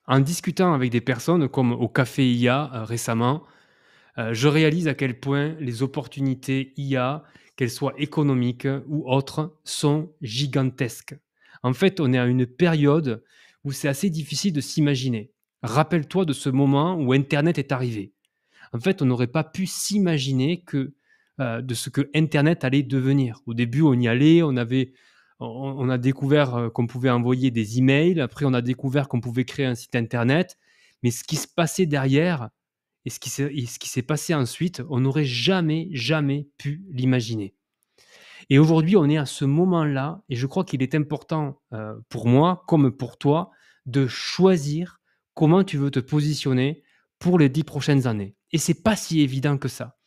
En discutant avec des personnes comme au café IA, récemment, je réalise à quel point les opportunités IA, qu'elles soient économiques ou autres, sont gigantesques. En fait, on est à une période où c'est assez difficile de s'imaginer. Rappelle-toi de ce moment où internet est arrivé. En fait, on n'aurait pas pu s'imaginer de ce que internet allait devenir. Au début, on y allait, on a découvert, qu'on pouvait envoyer des emails. Après, on a découvert qu'on pouvait créer un site internet. Mais ce qui se passait derrière et ce qui s'est passé ensuite, on n'aurait jamais, jamais pu l'imaginer. Et aujourd'hui, on est à ce moment-là et je crois qu'il est important, pour moi comme pour toi, de choisir comment tu veux te positionner pour les 10 prochaines années. Et c'est pas si évident que ça.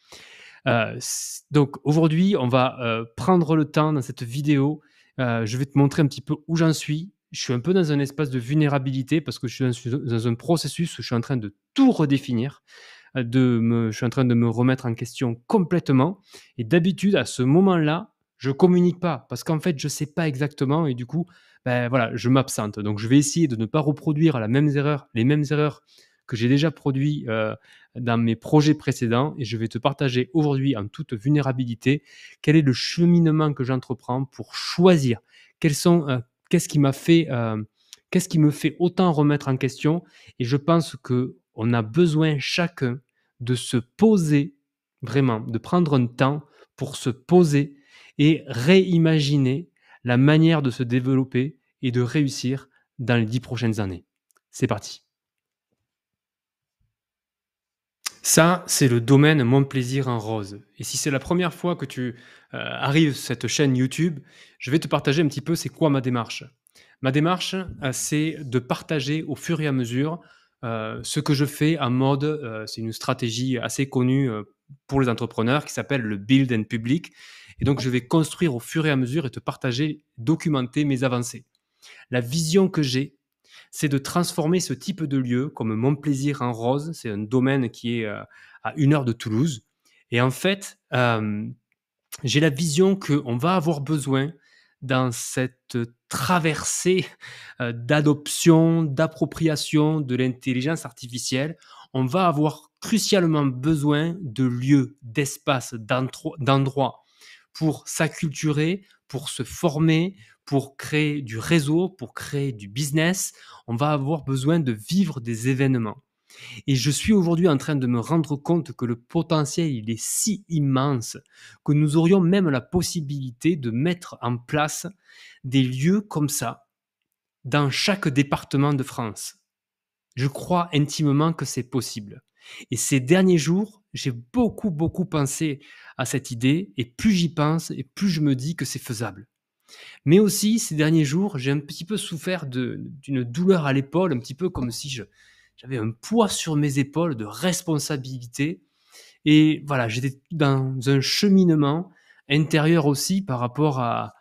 Donc aujourd'hui, on va, prendre le temps dans cette vidéo, je vais te montrer un petit peu où j'en suis. Je suis un peu dans un espace de vulnérabilité parce que je suis dans un processus où je suis en train de tout redéfinir, je suis en train de me remettre en question complètement et d'habitude, à ce moment-là, je communique pas parce qu'en fait, je sais pas exactement et du coup, voilà, je m'absente. Donc je vais essayer de ne pas reproduire les mêmes erreurs que j'ai déjà produit, dans mes projets précédents et je vais te partager aujourd'hui en toute vulnérabilité, quel est le cheminement que j'entreprends pour choisir quels sont, qu'est-ce qui m'a fait, qu'est-ce qui me fait autant remettre en question et je pense qu'on a besoin chacun de se poser, vraiment, de prendre un temps pour se poser et réimaginer la manière de se développer et de réussir dans les 10 prochaines années. C'est parti. Ça, c'est le domaine Mon plaisir en rose et si c'est la première fois que tu, arrives sur cette chaîne YouTube, je vais te partager un petit peu c'est quoi ma démarche. Ma démarche, c'est de partager au fur et à mesure, ce que je fais en mode, c'est une stratégie assez connue, pour les entrepreneurs qui s'appelle le build and public et donc je vais construire au fur et à mesure et te partager, documenter mes avancées. La vision que j'ai, c'est de transformer ce type de lieu comme Mon plaisir en rose. C'est un domaine qui est à 1 heure de Toulouse. Et en fait, j'ai la vision qu'on va avoir besoin dans cette traversée d'adoption, d'appropriation de l'intelligence artificielle, on va avoir crucialement besoin de lieux, d'espaces, d'endroits pour s'acculturer, pour se former, pour créer du réseau, pour créer du business. On va avoir besoin de vivre des événements. Et je suis aujourd'hui en train de me rendre compte que le potentiel, il est si immense que nous aurions même la possibilité de mettre en place des lieux comme ça dans chaque département de France. Je crois intimement que c'est possible. Et ces derniers jours, j'ai beaucoup, beaucoup pensé à cette idée et plus j'y pense et plus je me dis que c'est faisable. Mais aussi, ces derniers jours, j'ai un petit peu souffert d'une douleur à l'épaule, un petit peu comme si j'avais un poids sur mes épaules de responsabilité. Et voilà, j'étais dans un cheminement intérieur aussi par rapport à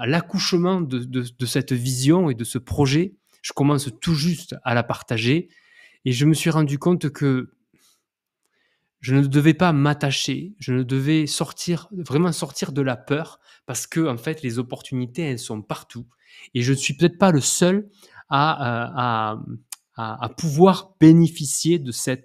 l'accouchement de cette vision et de ce projet. Je commence tout juste à la partager et je me suis rendu compte que je ne devais pas m'attacher, je ne devais vraiment sortir de la peur parce que en fait, les opportunités, elles sont partout et je ne suis peut-être pas le seul à pouvoir bénéficier de ces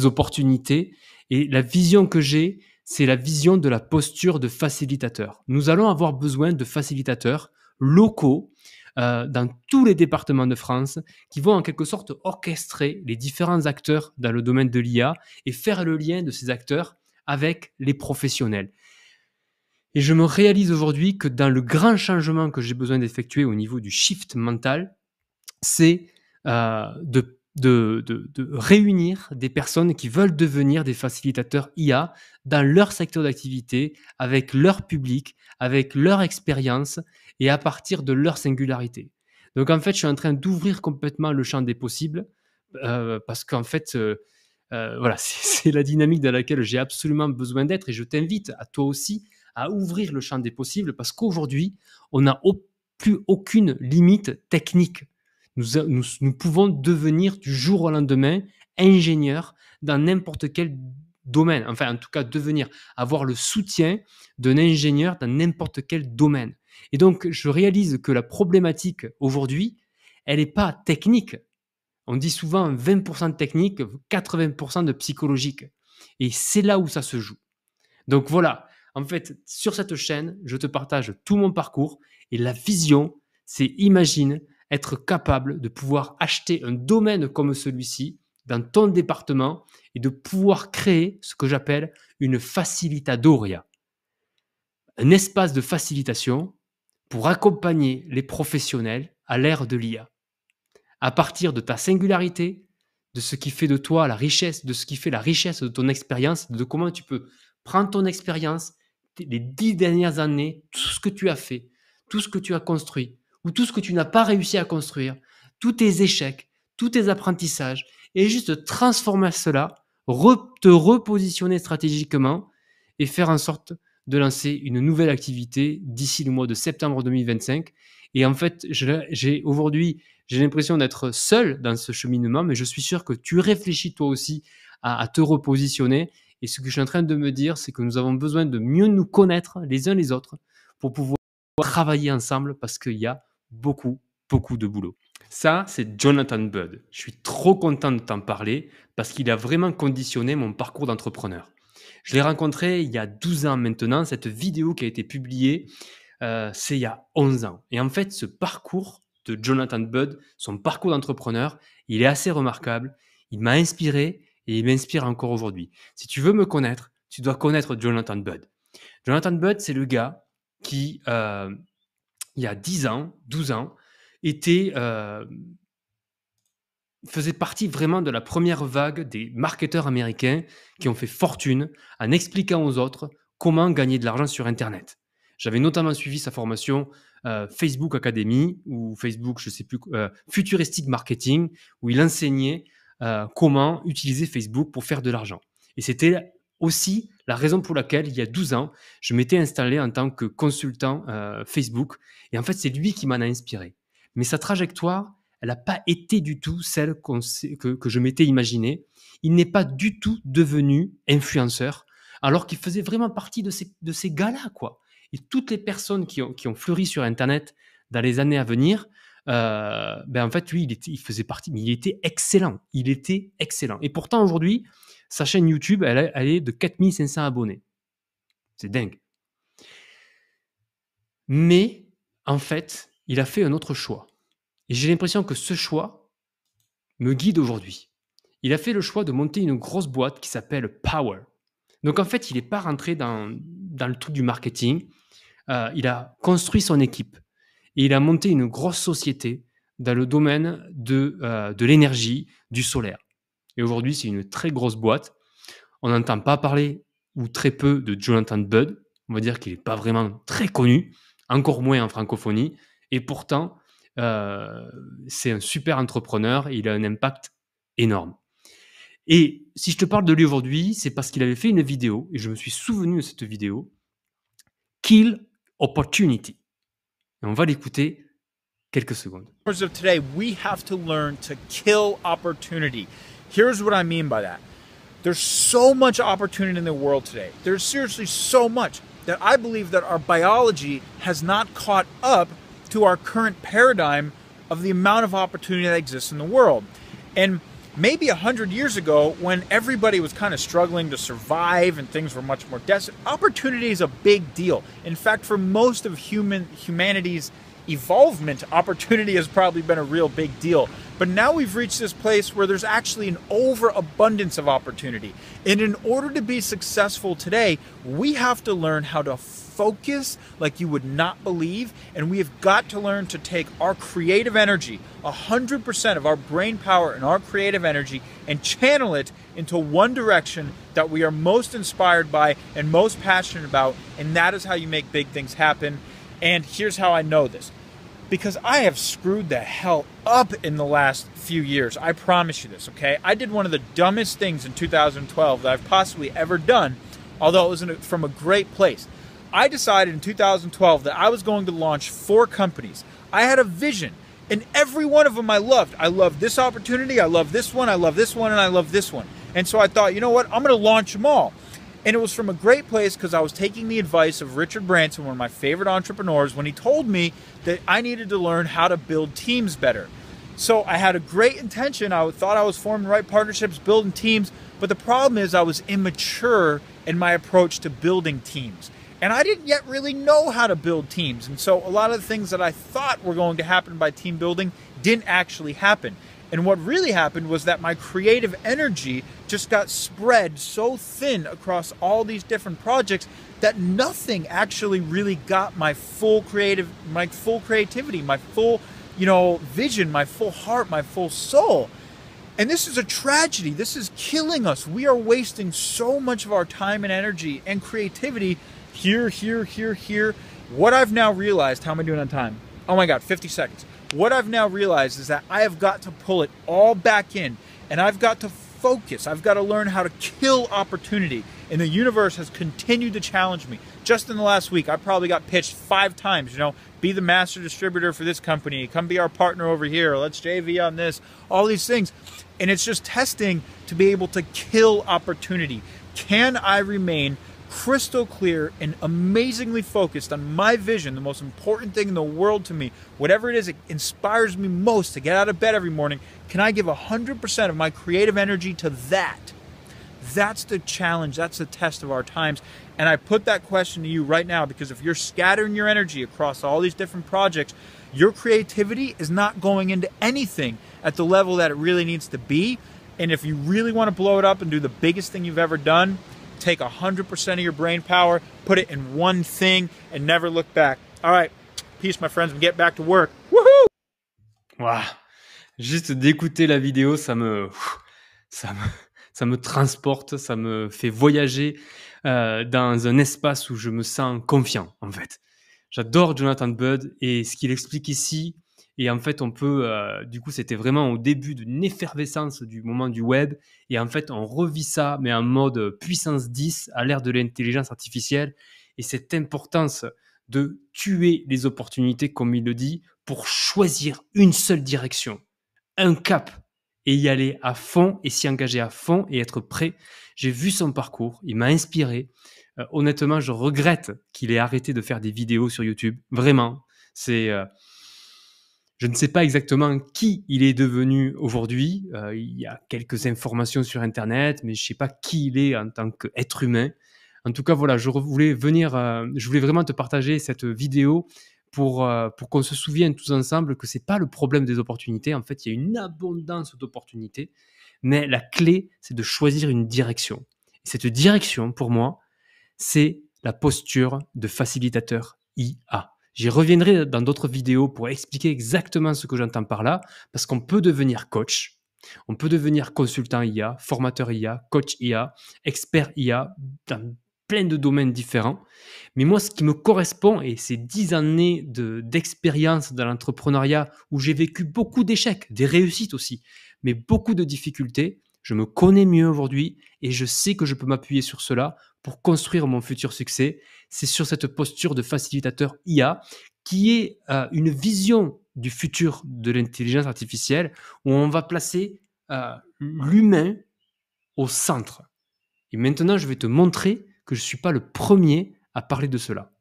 opportunités et la vision que j'ai, c'est la vision de la posture de facilitateur. Nous allons avoir besoin de facilitateurs locaux, dans tous les départements de France qui vont en quelque sorte orchestrer les différents acteurs dans le domaine de l'IA et faire le lien de ces acteurs avec les professionnels. Et je me réalise aujourd'hui que dans le grand changement que j'ai besoin d'effectuer au niveau du shift mental, c'est de réunir des personnes qui veulent devenir des facilitateurs IA dans leur secteur d'activité, avec leur public, avec leur expérience et à partir de leur singularité. Donc en fait, je suis en train d'ouvrir complètement le champ des possibles parce qu'en fait, voilà, c'est la dynamique dans laquelle j'ai absolument besoin d'être et je t'invite à toi aussi à ouvrir le champ des possibles parce qu'aujourd'hui, on n'a plus aucune limite technique. Nous pouvons devenir du jour au lendemain ingénieurs dans n'importe quel domaine. Enfin, en tout cas, avoir le soutien d'un ingénieur dans n'importe quel domaine. Et donc, je réalise que la problématique aujourd'hui, elle n'est pas technique. On dit souvent 20% de technique, 80% de psychologique. Et c'est là où ça se joue. Donc voilà, en fait, sur cette chaîne, je te partage tout mon parcours et la vision, c'est imagine être capable de pouvoir acheter un domaine comme celui-ci dans ton département et de pouvoir créer ce que j'appelle une facilitadoria, un espace de facilitation pour accompagner les professionnels à l'ère de l'IA. À partir de ta singularité, de ce qui fait de toi la richesse, de ce qui fait la richesse de ton expérience, de comment tu peux prendre ton expérience, les 10 dernières années, tout ce que tu as fait, tout ce que tu as construit, ou tout ce que tu n'as pas réussi à construire, tous tes échecs, tous tes apprentissages, et juste transformer cela, te repositionner stratégiquement et faire en sorte de lancer une nouvelle activité d'ici le mois de septembre 2025. Et en fait, aujourd'hui, j'ai l'impression d'être seul dans ce cheminement, mais je suis sûr que tu réfléchis toi aussi à te repositionner. Et ce que je suis en train de me dire, c'est que nous avons besoin de mieux nous connaître les uns les autres pour pouvoir travailler ensemble parce qu'il y a beaucoup, beaucoup de boulot. Ça, c'est Jonathan Budd. Je suis trop content de t'en parler parce qu'il a vraiment conditionné mon parcours d'entrepreneur. Je l'ai rencontré il y a 12 ans maintenant. Cette vidéo qui a été publiée, c'est il y a 11 ans. Et en fait, ce parcours de Jonathan Budd, son parcours d'entrepreneur, il est assez remarquable. Il m'a inspiré et il m'inspire encore aujourd'hui. Si tu veux me connaître, tu dois connaître Jonathan Budd. Jonathan Budd, c'est le gars qui, il y a 10 ans, 12 ans, faisait partie vraiment de la première vague des marketeurs américains qui ont fait fortune en expliquant aux autres comment gagner de l'argent sur Internet. J'avais notamment suivi sa formation Facebook Academy ou Facebook, je sais plus, Futuristic Marketing, où il enseignait comment utiliser Facebook pour faire de l'argent. Et c'était aussi la raison pour laquelle, il y a 12 ans, je m'étais installé en tant que consultant Facebook. Et en fait, c'est lui qui m'en a inspiré. Mais sa trajectoire, elle n'a pas été du tout celle que je m'étais imaginée. Il n'est pas du tout devenu influenceur, alors qu'il faisait vraiment partie de ces gars-là, quoi. Et toutes les personnes qui ont fleuri sur Internet dans les années à venir, en fait, lui, il faisait partie, mais il était excellent. Il était excellent. Et pourtant, aujourd'hui, sa chaîne YouTube, elle est de 4500 abonnés. C'est dingue. Mais, en fait, il a fait un autre choix. Et j'ai l'impression que ce choix me guide aujourd'hui. Il a fait le choix de monter une grosse boîte qui s'appelle Power. Donc en fait, il n'est pas rentré dans le truc du marketing. Il a construit son équipe et il a monté une grosse société dans le domaine de l'énergie, du solaire. Et aujourd'hui, c'est une très grosse boîte. On n'entend pas parler ou très peu de Jonathan Budd. On va dire qu'il n'est pas vraiment très connu, encore moins en francophonie. Et pourtant, c'est un super entrepreneur et il a un impact énorme. Et si je te parle de lui aujourd'hui, c'est parce qu'il avait fait une vidéo, et je me suis souvenu de cette vidéo, Kill Opportunity. Et on va l'écouter quelques secondes. Of today, we have to learn to kill opportunity. Here's what I mean by that. There's so much opportunity in the world today. There's seriously so much that I believe that our biology has not caught up to our current paradigm of the amount of opportunity that exists in the world. And maybe 100 years ago, when everybody was kind of struggling to survive and things were much more desperate, opportunity is a big deal. In fact, for most of humanity's evolvement, opportunity has probably been a real big deal. But now we've reached this place where there's actually an overabundance of opportunity. And in order to be successful today, we have to learn how to focus like you would not believe, and we have got to learn to take our creative energy, 100% of our brain power and our creative energy, and channel it into one direction that we are most inspired by and most passionate about, and that is how you make big things happen. And here's how I know this. Because I have screwed the hell up in the last few years. I promise you this, okay? I did one of the dumbest things in 2012 that I've possibly ever done, although it was from a great place. I decided in 2012 that I was going to launch 4 companies. I had a vision, and every one of them I loved. I loved this opportunity, I love this one, I love this one, and I love this one. And so I thought, you know what, I'm going to launch them all. And it was from a great place because I was taking the advice of Richard Branson, one of my favorite entrepreneurs, when he told me that I needed to learn how to build teams better. So I had a great intention. I thought I was forming the right partnerships, building teams. But the problem is I was immature in my approach to building teams. And I didn't yet really know how to build teams. And so a lot of the things that I thought were going to happen by team building didn't actually happen. And what really happened was that my creative energy just got spread so thin across all these different projects that nothing actually really got my full creativity, my full, vision, my full heart, my full soul. And this is a tragedy. This is killing us. We are wasting so much of our time and energy and creativity here. What I've now realized, how am I doing on time? Oh my God, 50 seconds. What I've now realized is that I have got to pull it all back in, and I've got to focus. I've got to learn how to kill opportunity. And the universe has continued to challenge me. Just in the last week, I probably got pitched 5 times, be the master distributor for this company, come be our partner over here, let's JV on this, all these things. And it's just testing to be able to kill opportunity. Can I remain crystal clear and amazingly focused on my vision, the most important thing in the world to me, whatever it is that inspires me most to get out of bed every morning? Can I give 100% of my creative energy to that? That's the challenge. That's the test of our times. And I put that question to you right now because if you're scattering your energy across all these different projects, your creativity is not going into anything at the level that it really needs to be. And if you really want to blow it up and do the biggest thing you've ever done, take 100% of your brain power, put it in one thing, and never look back. All right. Peace, my friends. We get back to work. Woohoo! Wow. Juste d'écouter la vidéo, ça me transporte, ça me fait voyager dans un espace où je me sens confiant, en fait. J'adore Jonathan Budd et ce qu'il explique ici. Et en fait, on peut, du coup, c'était vraiment au début d'une effervescence du moment du web. Et en fait, on revit ça, mais en mode puissance 10 à l'ère de l'intelligence artificielle. Et cette importance de tuer les opportunités, comme il le dit, pour choisir une seule direction, un cap, et y aller à fond et s'y engager à fond et être prêt. J'ai vu son parcours, il m'a inspiré. Honnêtement, je regrette qu'il ait arrêté de faire des vidéos sur YouTube. Vraiment, c'est... Je ne sais pas exactement qui il est devenu aujourd'hui. Il y a quelques informations sur Internet, mais je ne sais pas qui il est en tant qu'être humain. En tout cas, voilà, je voulais vraiment te partager cette vidéo pour qu'on se souvienne tous ensemble que ce n'est pas le problème des opportunités. En fait, il y a une abondance d'opportunités, mais la clé, c'est de choisir une direction. Et cette direction, pour moi, c'est la posture de facilitateur IA. J'y reviendrai dans d'autres vidéos pour expliquer exactement ce que j'entends par là, parce qu'on peut devenir coach, on peut devenir consultant IA, formateur IA, coach IA, expert IA, dans plein de domaines différents. Mais moi, ce qui me correspond, et ces 10 années d'expérience dans l'entrepreneuriat, où j'ai vécu beaucoup d'échecs, des réussites aussi, mais beaucoup de difficultés, je me connais mieux aujourd'hui et je sais que je peux m'appuyer sur cela pour construire mon futur succès. C'est sur cette posture de facilitateur IA qui est une vision du futur de l'intelligence artificielle où on va placer l'humain au centre. Et maintenant, je vais te montrer que je ne suis pas le premier à parler de cela.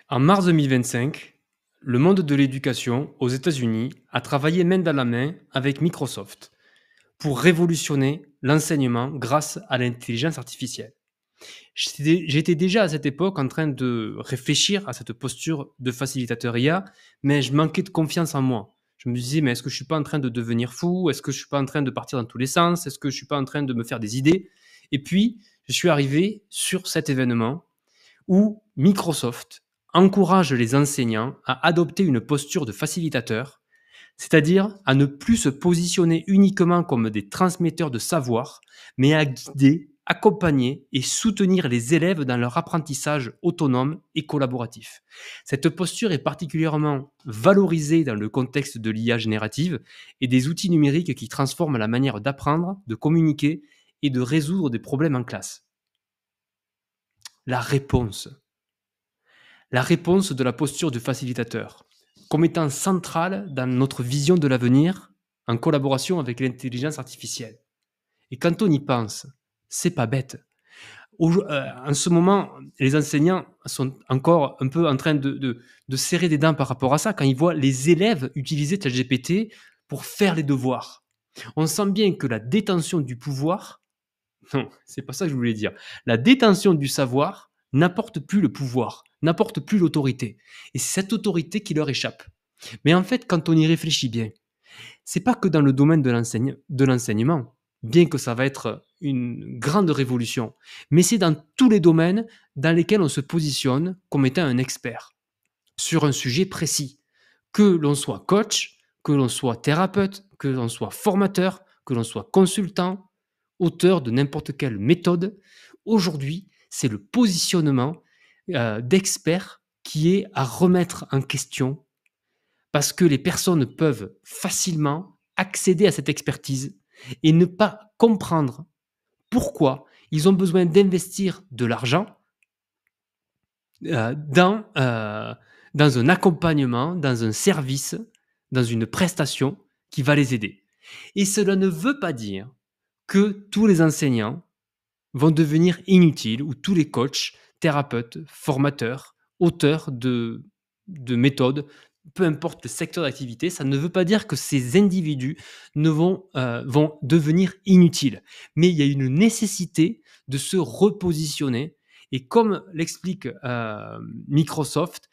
En mars 2025, le monde de l'éducation aux États-Unis a travaillé main dans la main avec Microsoft pour révolutionner l'enseignement grâce à l'intelligence artificielle. J'étais déjà à cette époque en train de réfléchir à cette posture de facilitateur IA, mais je manquais de confiance en moi. Je me disais, mais est-ce que je ne suis pas en train de devenir fou? Est-ce que je ne suis pas en train de partir dans tous les sens? Est-ce que je ne suis pas en train de me faire des idées? Et puis, je suis arrivé sur cet événement où Microsoft encourage les enseignants à adopter une posture de facilitateur, c'est-à-dire à ne plus se positionner uniquement comme des transmetteurs de savoir, mais à guider, accompagner et soutenir les élèves dans leur apprentissage autonome et collaboratif. Cette posture est particulièrement valorisée dans le contexte de l'IA générative et des outils numériques qui transforment la manière d'apprendre, de communiquer et de résoudre des problèmes en classe. La réponse de la posture du facilitateur, comme étant centrale dans notre vision de l'avenir en collaboration avec l'intelligence artificielle. Et quand on y pense, c'est pas bête. En ce moment, les enseignants sont encore un peu en train de serrer des dents par rapport à ça. Quand ils voient les élèves utiliser ChatGPT pour faire les devoirs. On sent bien que la détention du pouvoir, non, c'est pas ça que je voulais dire. La détention du savoir n'apporte plus le pouvoir, n'apporte plus l'autorité. Et c'est cette autorité qui leur échappe. Mais en fait, quand on y réfléchit bien, c'est pas que dans le domaine de l'enseignement, bien que ça va être une grande révolution, mais c'est dans tous les domaines dans lesquels on se positionne comme étant un expert sur un sujet précis. Que l'on soit coach, que l'on soit thérapeute, que l'on soit formateur, que l'on soit consultant, auteur de n'importe quelle méthode, aujourd'hui, c'est le positionnement d'expert qui est à remettre en question parce que les personnes peuvent facilement accéder à cette expertise et ne pas comprendre pourquoi ils ont besoin d'investir de l'argent euh, dans, euh, dans un accompagnement, dans un service, dans une prestation qui va les aider. Et cela ne veut pas dire que tous les enseignants vont devenir inutiles ou tous les coachs, thérapeutes, formateurs, auteurs de méthodes, peu importe le secteur d'activité, ça ne veut pas dire que ces individus vont devenir inutiles. Mais il y a une nécessité de se repositionner et comme l'explique Microsoft,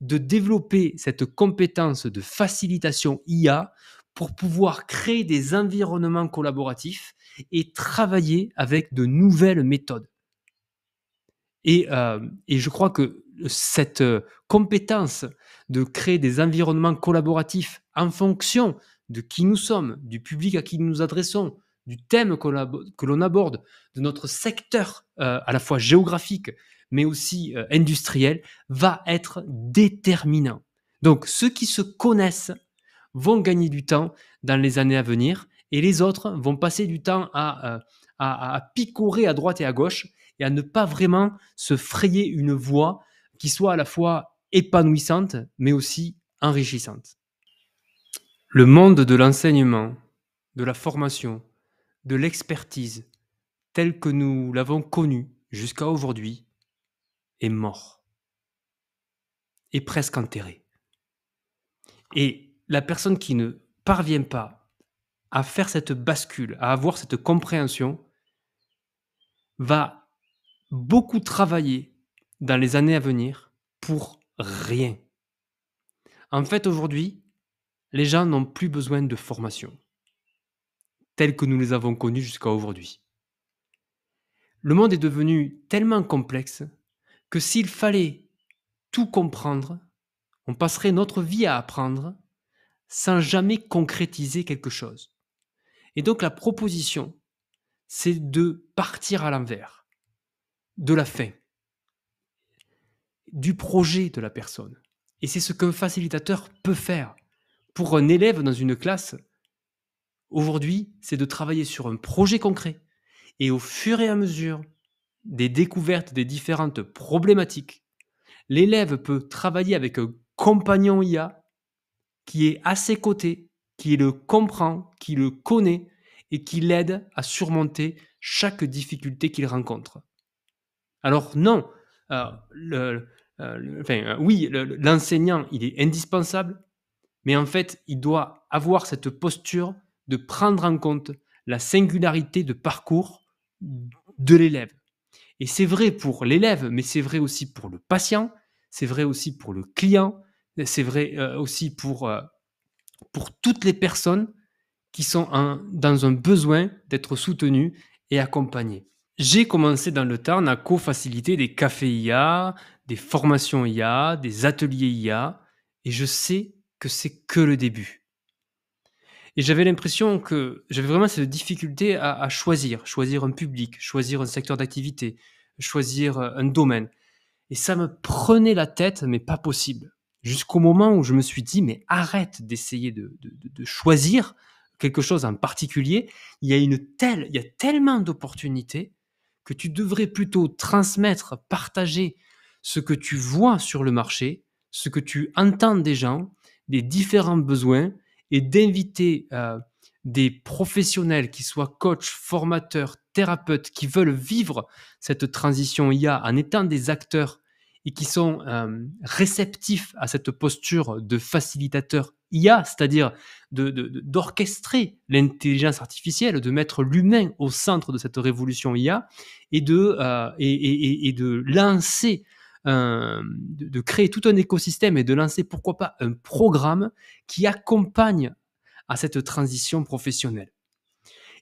de développer cette compétence de facilitation IA pour pouvoir créer des environnements collaboratifs et travailler avec de nouvelles méthodes. Et je crois que cette compétence de créer des environnements collaboratifs en fonction de qui nous sommes, du public à qui nous nous adressons, du thème que l'on aborde, de notre secteur à la fois géographique mais aussi industriel, va être déterminant. Donc ceux qui se connaissent vont gagner du temps dans les années à venir et les autres vont passer du temps à picorer à droite et à gauche et à ne pas vraiment se frayer une voie qui soit à la fois épanouissante mais aussi enrichissante. Le monde de l'enseignement, de la formation, de l'expertise, tel que nous l'avons connu jusqu'à aujourd'hui, est mort, est presque enterré. Et la personne qui ne parvient pas à faire cette bascule, à avoir cette compréhension, va beaucoup travailler dans les années à venir pour rien. En fait, aujourd'hui, les gens n'ont plus besoin de formation, telle que nous les avons connues jusqu'à aujourd'hui. Le monde est devenu tellement complexe que s'il fallait tout comprendre, on passerait notre vie à apprendre sans jamais concrétiser quelque chose. Et donc la proposition, c'est de partir à l'envers, de la fin, du projet de la personne. Et c'est ce qu'un facilitateur peut faire. Pour un élève dans une classe, aujourd'hui, c'est de travailler sur un projet concret. Et au fur et à mesure des découvertes des différentes problématiques, l'élève peut travailler avec un compagnon IA qui est à ses côtés, qui le comprend, qui le connaît et qui l'aide à surmonter chaque difficulté qu'il rencontre. Alors non, oui, l'enseignant, il est indispensable, mais en fait, il doit avoir cette posture de prendre en compte la singularité de parcours de l'élève. Et c'est vrai pour l'élève, mais c'est vrai aussi pour le patient, c'est vrai aussi pour le client, c'est vrai aussi pour toutes les personnes qui sont dans un besoin d'être soutenues et accompagnées. J'ai commencé dans le Tarn à co-faciliter des cafés IA, des formations IA, des ateliers IA, et je sais que c'est que le début. Et j'avais l'impression que j'avais vraiment cette difficulté à choisir un public, choisir un secteur d'activité, choisir un domaine. Et ça me prenait la tête, mais pas possible. Jusqu'au moment où je me suis dit, mais arrête d'essayer de choisir quelque chose en particulier. Il y a tellement d'opportunités que tu devrais plutôt transmettre, partager ce que tu vois sur le marché, ce que tu entends des gens, des différents besoins, et d'inviter des professionnels qui soient coachs, formateurs, thérapeutes, qui veulent vivre cette transition IA en étant des acteurs et qui sont réceptifs à cette posture de facilitateur IA, c'est-à-dire d'orchestrer l'intelligence artificielle, de mettre l'humain au centre de cette révolution IA et de lancer, de créer tout un écosystème et de lancer, pourquoi pas, un programme qui accompagne à cette transition professionnelle.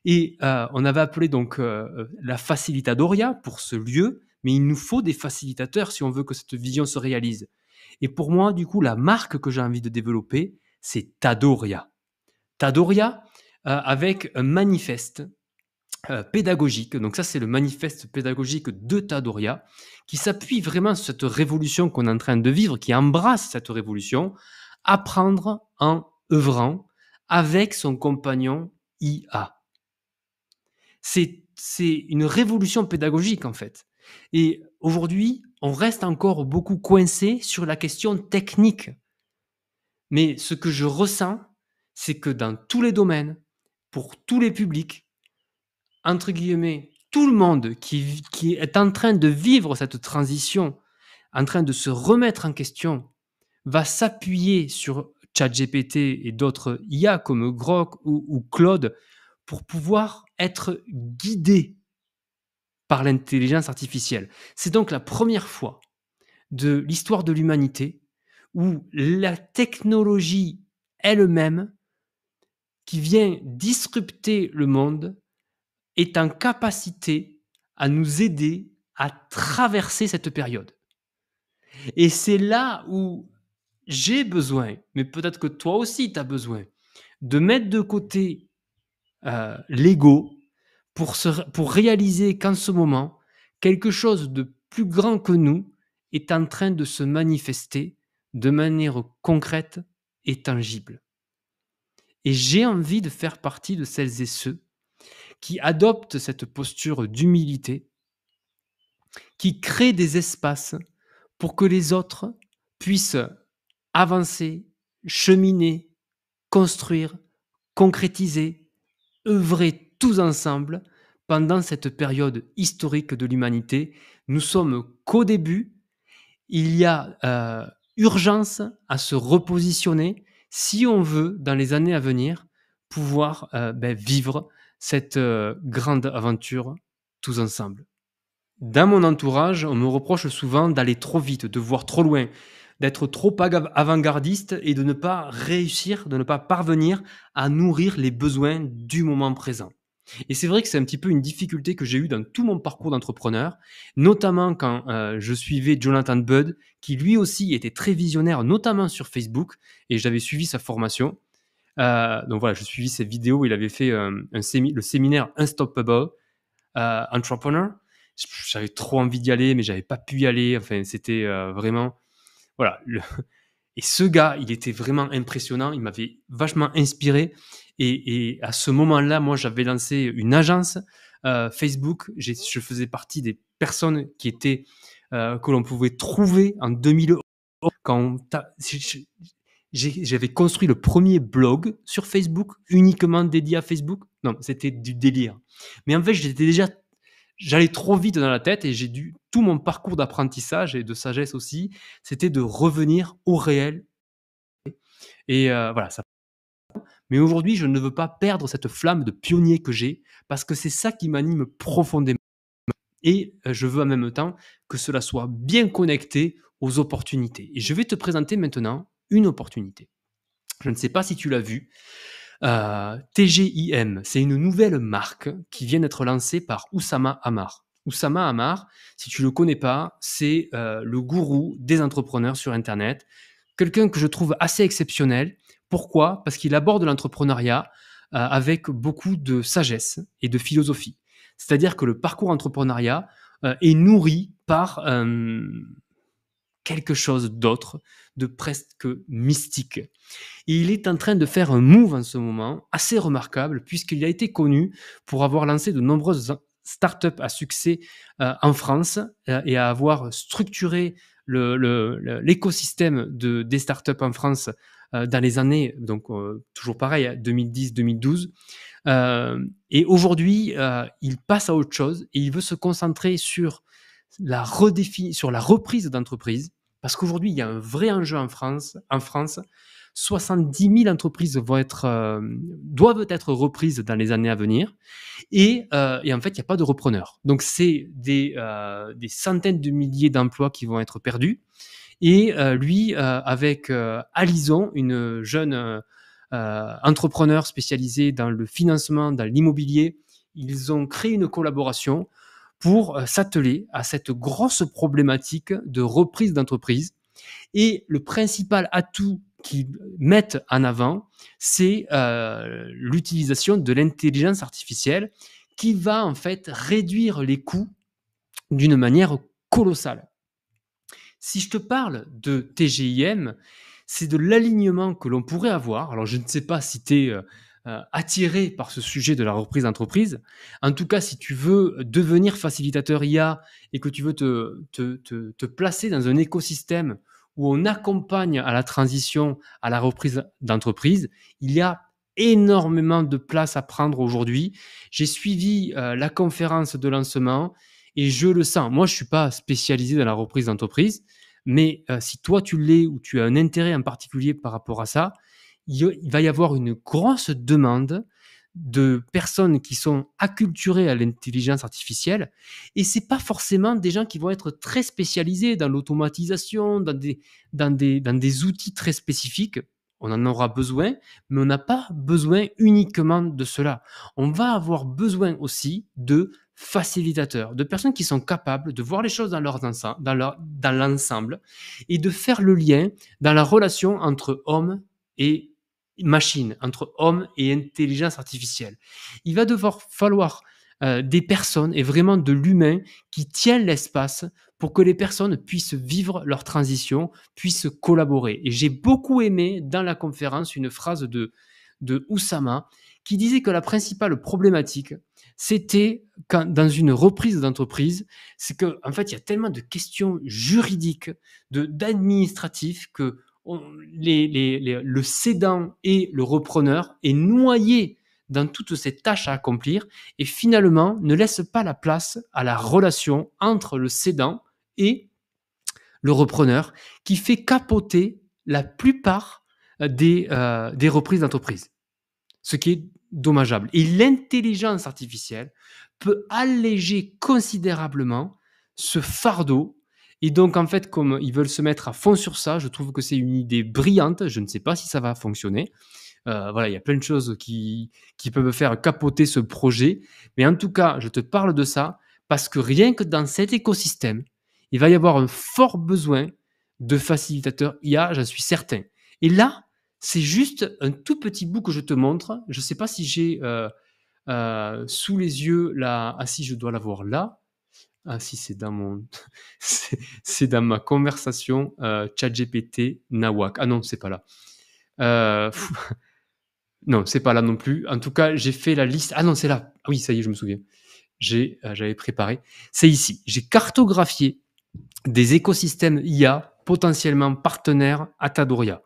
Et on avait appelé donc la Facilitadoria pour ce lieu, mais il nous faut des facilitateurs si on veut que cette vision se réalise. Et pour moi, du coup, la marque que j'ai envie de développer, c'est Tadoria. Tadoria avec un manifeste pédagogique. Donc ça, c'est le manifeste pédagogique de Tadoria qui s'appuie vraiment sur cette révolution qu'on est en train de vivre, qui embrasse cette révolution, apprendre en œuvrant avec son compagnon IA. C'est une révolution pédagogique, en fait. Et aujourd'hui, on reste encore beaucoup coincé sur la question technique. Mais ce que je ressens, c'est que dans tous les domaines, pour tous les publics, entre guillemets, tout le monde qui est en train de vivre cette transition, en train de se remettre en question, va s'appuyer sur ChatGPT et d'autres IA comme Grok ou Claude pour pouvoir être guidé par l'intelligence artificielle. C'est donc la première fois de l'histoire de l'humanité où la technologie elle-même, qui vient disrupter le monde, est en capacité à nous aider à traverser cette période. Et c'est là où j'ai besoin, mais peut-être que toi aussi tu as besoin, de mettre de côté l'ego pour réaliser qu'en ce moment, quelque chose de plus grand que nous est en train de se manifester de manière concrète et tangible. Et j'ai envie de faire partie de celles et ceux qui adoptent cette posture d'humilité, qui créent des espaces pour que les autres puissent avancer, cheminer, construire, concrétiser, œuvrer tous ensemble pendant cette période historique de l'humanité. Nous sommes qu'au début. Il y a urgence à se repositionner si on veut, dans les années à venir, pouvoir vivre cette grande aventure tous ensemble. Dans mon entourage, on me reproche souvent d'aller trop vite, de voir trop loin, d'être trop avant-gardiste et de ne pas réussir, de ne pas parvenir à nourrir les besoins du moment présent. Et c'est vrai que c'est un petit peu une difficulté que j'ai eue dans tout mon parcours d'entrepreneur, notamment quand je suivais Jonathan Budd, qui lui aussi était très visionnaire, notamment sur Facebook, et j'avais suivi sa formation. Donc voilà, je suivis ses vidéos, il avait fait le séminaire Unstoppable Entrepreneur. J'avais trop envie d'y aller, mais j'avais pas pu y aller. Enfin, c'était vraiment... Voilà. Et ce gars, il était vraiment impressionnant. Il m'avait vachement inspiré. Et à ce moment-là, moi, j'avais lancé une agence Facebook. Je faisais partie des personnes qui étaient que l'on pouvait trouver en 2000. Quand j'avais construit le premier blog sur Facebook, uniquement dédié à Facebook. Non, c'était du délire. Mais en fait, j'allais trop vite dans la tête et tout mon parcours d'apprentissage et de sagesse aussi, c'était de revenir au réel. Et voilà, ça. Mais aujourd'hui, je ne veux pas perdre cette flamme de pionnier que j'ai parce que c'est ça qui m'anime profondément. Et je veux en même temps que cela soit bien connecté aux opportunités. Et je vais te présenter maintenant une opportunité. Je ne sais pas si tu l'as vu. TGIM, c'est une nouvelle marque qui vient d'être lancée par Oussama Ammar. Oussama Ammar, si tu ne le connais pas, c'est le gourou des entrepreneurs sur Internet. Quelqu'un que je trouve assez exceptionnel. Pourquoi ? Parce qu'il aborde l'entrepreneuriat avec beaucoup de sagesse et de philosophie. C'est-à-dire que le parcours entrepreneuriat est nourri par quelque chose d'autre, de presque mystique. Et il est en train de faire un move en ce moment assez remarquable puisqu'il a été connu pour avoir lancé de nombreuses startups à succès en France et à avoir structuré l'écosystème des startups en France dans les années, donc toujours pareil, 2010-2012. Et aujourd'hui, il passe à autre chose et il veut se concentrer sur sur la reprise d'entreprise, parce qu'aujourd'hui, il y a un vrai enjeu en France. 70 000 entreprises doivent être reprises dans les années à venir. Et en fait, il n'y a pas de repreneur. Donc, c'est des centaines de milliers d'emplois qui vont être perdus. Et lui, avec Alison, une jeune entrepreneur spécialisée dans le financement, dans l'immobilier, ils ont créé une collaboration pour s'atteler à cette grosse problématique de reprise d'entreprise. Et le principal atout qu'ils mettent en avant, c'est l'utilisation de l'intelligence artificielle qui va en fait réduire les coûts d'une manière colossale. Si je te parle de TGIM, c'est de l'alignement que l'on pourrait avoir. Alors, je ne sais pas si tu es attiré par ce sujet de la reprise d'entreprise. En tout cas, si tu veux devenir facilitateur IA et que tu veux te placer dans un écosystème où on accompagne à la transition, à la reprise d'entreprise, il y a énormément de place à prendre aujourd'hui. J'ai suivi la conférence de lancement et je le sens. Moi, je ne suis pas spécialisé dans la reprise d'entreprise, mais si toi, tu l'es ou tu as un intérêt en particulier par rapport à ça, il va y avoir une grosse demande de personnes qui sont acculturées à l'intelligence artificielle. Et ce n'est pas forcément des gens qui vont être très spécialisés dans l'automatisation, dans des outils très spécifiques. On en aura besoin, mais on n'a pas besoin uniquement de cela. On va avoir besoin aussi de facilitateurs, de personnes qui sont capables de voir les choses dans l'ensemble et de faire le lien dans la relation entre homme et machine, entre homme et intelligence artificielle. Il va devoir falloir des personnes et vraiment de l'humain qui tiennent l'espace pour que les personnes puissent vivre leur transition, puissent collaborer. Et j'ai beaucoup aimé dans la conférence une phrase de Oussama qui disait que la principale problématique, c'était dans une reprise d'entreprise, c'est qu'en fait, il y a tellement de questions juridiques, d'administratifs que le cédant et le repreneur est noyé dans toutes ces tâches à accomplir et finalement ne laisse pas la place à la relation entre le cédant et le repreneur qui fait capoter la plupart des reprises d'entreprise. Ce qui est dommageable. Et l'intelligence artificielle peut alléger considérablement ce fardeau. Et donc, en fait, comme ils veulent se mettre à fond sur ça, je trouve que c'est une idée brillante. Je ne sais pas si ça va fonctionner. Voilà, il y a plein de choses qui peuvent faire capoter ce projet. Mais en tout cas, je te parle de ça parce que rien que dans cet écosystème, il va y avoir un fort besoin de facilitateurs IA, j'en suis certain. Et là, c'est juste un tout petit bout que je te montre. Je ne sais pas si j'ai sous les yeux là. Ah si, je dois l'avoir là. Ah si, c'est dans mon, c'est dans ma conversation ChatGPT Nawak. Ah non, c'est pas là. Non, c'est pas là non plus. En tout cas, j'ai fait la liste. Ah non, c'est là. Ah oui, ça y est, je me souviens. J'avais préparé. C'est ici. J'ai cartographié des écosystèmes IA potentiellement partenaires à Tadoria.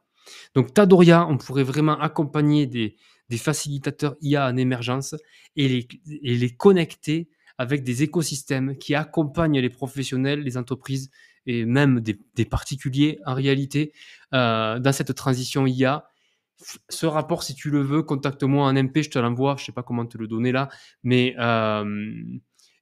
Donc Tadoria, on pourrait vraiment accompagner des facilitateurs IA en émergence et les connecter avec des écosystèmes qui accompagnent les professionnels, les entreprises et même des particuliers en réalité dans cette transition IA. Ce rapport, si tu le veux, contacte-moi en MP, je te l'envoie. Je ne sais pas comment te le donner là, mais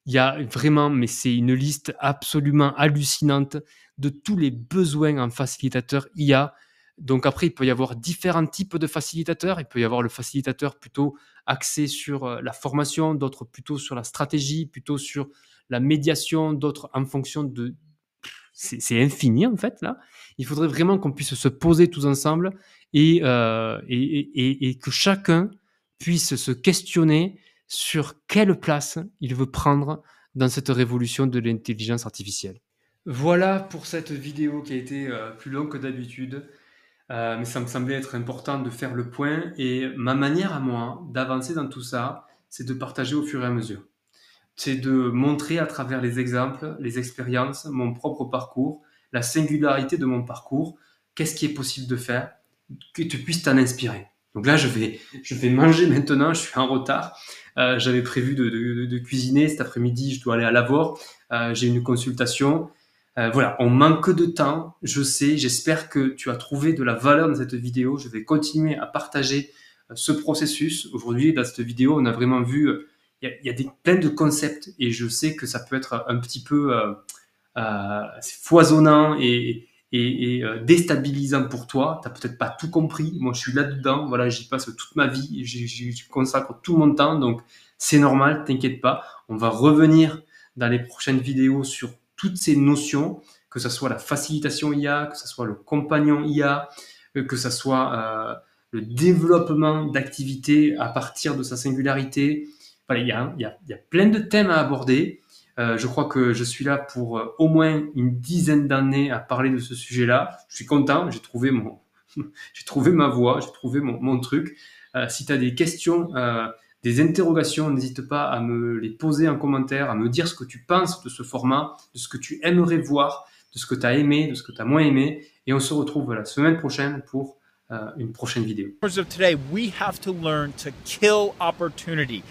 il y a vraiment, mais c'est une liste absolument hallucinante de tous les besoins en facilitateur IA. Donc après, il peut y avoir différents types de facilitateurs. Il peut y avoir le facilitateur plutôt axé sur la formation, d'autres plutôt sur la stratégie, plutôt sur la médiation, d'autres en fonction de... C'est infini en fait là. Il faudrait vraiment qu'on puisse se poser tous ensemble et que chacun puisse se questionner sur quelle place il veut prendre dans cette révolution de l'intelligence artificielle. Voilà pour cette vidéo qui a été plus longue que d'habitude. Mais ça me semblait être important de faire le point et ma manière à moi d'avancer dans tout ça, c'est de partager au fur et à mesure. C'est de montrer à travers les exemples, les expériences, mon propre parcours, la singularité de mon parcours, qu'est-ce qui est possible de faire, que tu puisses t'en inspirer. Donc là, je vais manger maintenant, je suis en retard. J'avais prévu de cuisiner cet après-midi, je dois aller à Lavore. J'ai une consultation. Voilà, on manque de temps, je sais. J'espère que tu as trouvé de la valeur dans cette vidéo. Je vais continuer à partager ce processus. Aujourd'hui, dans cette vidéo, on a vraiment vu, il y a plein de concepts et je sais que ça peut être un petit peu c'est foisonnant et déstabilisant pour toi. Tu n'as peut-être pas tout compris. Moi, je suis là-dedans. Voilà, j'y passe toute ma vie. J'y consacre tout mon temps. Donc, c'est normal. T'inquiète pas. On va revenir dans les prochaines vidéos sur toutes ces notions, que ce soit la facilitation IA, que ce soit le compagnon IA, que ce soit le développement d'activités à partir de sa singularité. Voilà, il y a plein de thèmes à aborder. Je crois que je suis là pour au moins une dizaine d'années à parler de ce sujet-là. Je suis content, j'ai trouvé j'ai trouvé ma voie, j'ai trouvé mon truc. Si tu as des questions, des interrogations, n'hésite pas à me les poser en commentaire, à me dire ce que tu penses de ce format, de ce que tu aimerais voir, de ce que tu as aimé, de ce que tu as moins aimé. Et on se retrouve la semaine prochaine pour une prochaine vidéo. Today, we have to learn to kill opportunity.